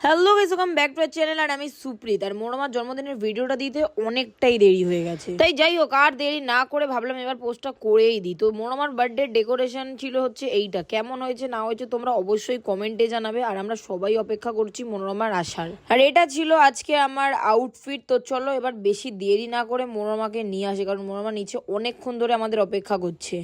Hello guys, welcome back to our channel. আর আমি সুপ্রিত। আর মোর জন্মদিনের ভিডিওটা দিতে অনেকটাই দেরি হয়ে গেছে, তাই যাই হোক আর দেরি না করে ভাবলাম এবার পোস্টটা করেই দিই। তো মোর বার্থডে ডেকোরেশন ছিল হচ্ছে এইটা। কেমন হয়েছে না হয়েছে তোমরা অবশ্যই কমেন্টে জানাবে। আর আমরা সবাই অপেক্ষা করছি মনোরমার আসার। আর এটা ছিল আজকে আমার আউটফিট। তো চলো এবার বেশি দেরি না করে মনোরমাকে নিয়ে আসি, কারণ মনোরমা নিচে অনেকক্ষণ ধরে আমাদের অপেক্ষা করছে।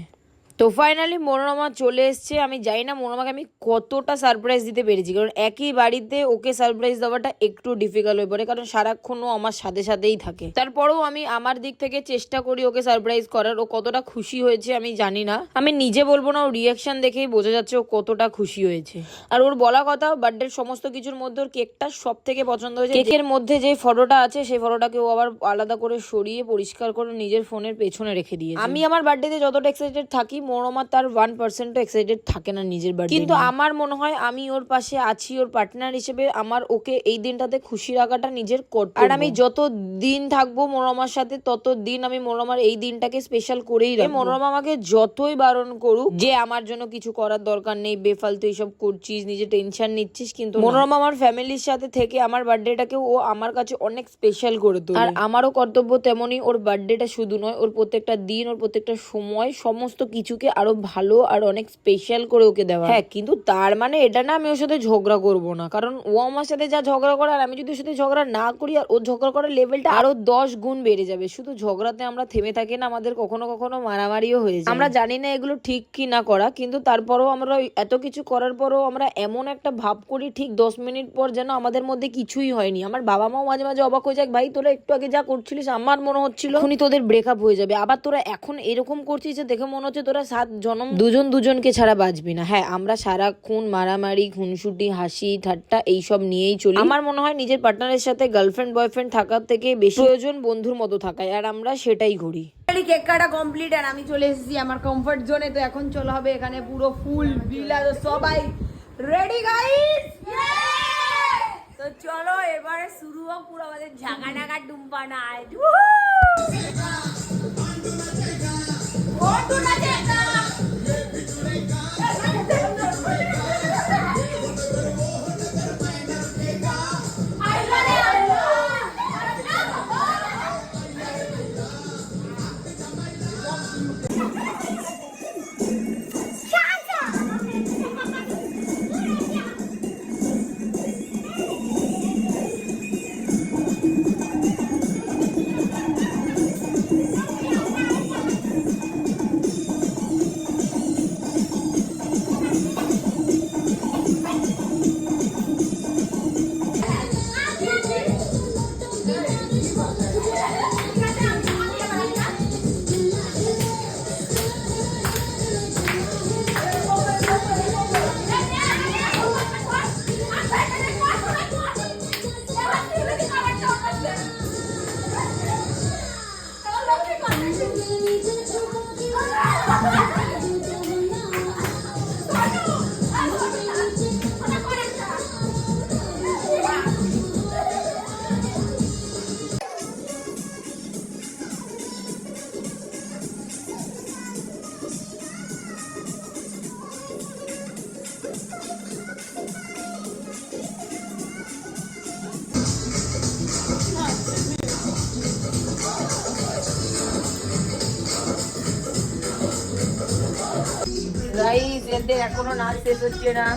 তো ফাইনালি মনোরমা চলে এসছে। আমি জানি না মনোরমাকে আমি কতটা সারপ্রাইজ দিতে পেরেছি, কারণ একই বাড়িতে ওকে সারপ্রাইজ দেওয়াটা একটু ডিফিকাল্ট হয়ে পড়ে, কারণ সারাক্ষণ ও আমার সাথে সাথেই থাকে। তারপরেও আমি আমার দিক থেকে চেষ্টা করি ওকে সারপ্রাইজ করার। ও কতটা খুশি হয়েছে আমি জানি না, আমি নিজে বলবো না, ওর রিয়াকশন দেখেই বোঝা যাচ্ছে ও কতটা খুশি হয়েছে। আর ওর বলা কথা, বার্থডের সমস্ত কিছুর মধ্যে ওর কেকটা সব থেকে পছন্দ হয়েছে। কেকের মধ্যে যে ফটোটা আছে সেই ফটোটাকে ও আবার আলাদা করে সরিয়ে পরিষ্কার করে নিজের ফোনের পেছনে রেখে দিয়েছে। আমি আমার বার্থডেতে যতটা এক্সাইটেড থাকি, মনোরমা তার 1% এক্সাইটেড থাকে না নিজের বার্থডে। কিন্তু আমার মনে হয় আমি ওর পাশে আছি, ওর পার্টনার হিসেবে আমার ওকে এই দিনটাতে খুশি রাখাটা নিজের কর্তব্য। আর আমি যত দিন থাকবো মনোরমার সাথে তত দিন আমি মনোরমার এই দিনটাকে স্পেশাল করেই রাখবো। মনোরমা আমাকে যতই বারণ করুক যে আমার জন্য কিছু করার দরকার নেই, বেফালতু এইসব করছিস, নিজে টেনশন নিচ্ছিস, কিন্তু মনোরমা আমার ফ্যামিলির সাথে থেকে আমার বার্থডেটাকে ও আমার কাছে অনেক স্পেশাল করে তোলে। আর আমারও কর্তব্য তেমনই, ওর বার্থডেটা শুধু নয়, ওর প্রত্যেকটা দিন, ওর প্রত্যেকটা সময়, সমস্ত কিছুকে আরো ভালো আর অনেক স্পেশাল করে ওকে দেওয়া। হ্যাঁ, কিন্তু তার মানে এটা না আমি ওর সাথে ঝগড়া করব না, কারণ ও আমার সাথে যা ঝগড়া করে আর আমি যদি ওর সাথে ঝগড়া না করি, আর ওর ঝগড়া করার লেভেলটা আরো 10 গুণ বেড়ে যাবে। শুধু ঝগড়াতে আমরা থেমে থাকি না, আমাদের কখনো কখনো মারামারিও হয়ে যায়। আমরা জানি না এগুলো ঠিক কি না করা, কিন্তু তারপরেও আমরা এত কিছু করার পরেও আমরা এমন একটা ভাব করি ঠিক 10 মিনিট পর যেন আমাদের মধ্যে কিছুই হয়নি। আমার বাবা মাও মাঝে মাঝে অবাক হয়ে যায়, ভাই তোরা একটু আগে যা করছিলিস আমার মনে হচ্ছিল এখনই তোদের ব্রেকআপ হয়ে যাবে, আবার তোরা এখন এরকম করছিস যে দেখে মনে হচ্ছে তোরা 7 জনম দুজনকে ছাড়া বাঁচবি না। হ্যাঁ, আমরা সারাক্ষণ মারামারি, খুনসুটি, হাসি ঠাট্টা এইসব নিয়েই চলি। আমার মনে হয় নিজের পার্টনারের সাথে গার্লফ্রেন্ড বয়ফ্রেন্ড থাকার থেকে বেশি প্রয়োজন বন্ধুর মতো থাকায়, আর আমরা সেটাই করি। কেক কাটা কমপ্লিট আর আমি চলে এসেছি আমার কমফর্ট জোনে। তো এখন চলে হবে এখানে পুরো ফুল বিলা, সবাই রেডি গাইস? তো চলো এবারে শুরু হোক পুরো আমাদের ঝাঁকানাকা ডুম্পানা। গাইস, এদের এখনো নাচ শেষ হচ্ছে না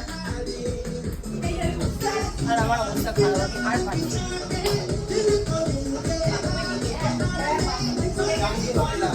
আর আমার অবস্থা খারাপ, আমি আর পাচ্ছি না।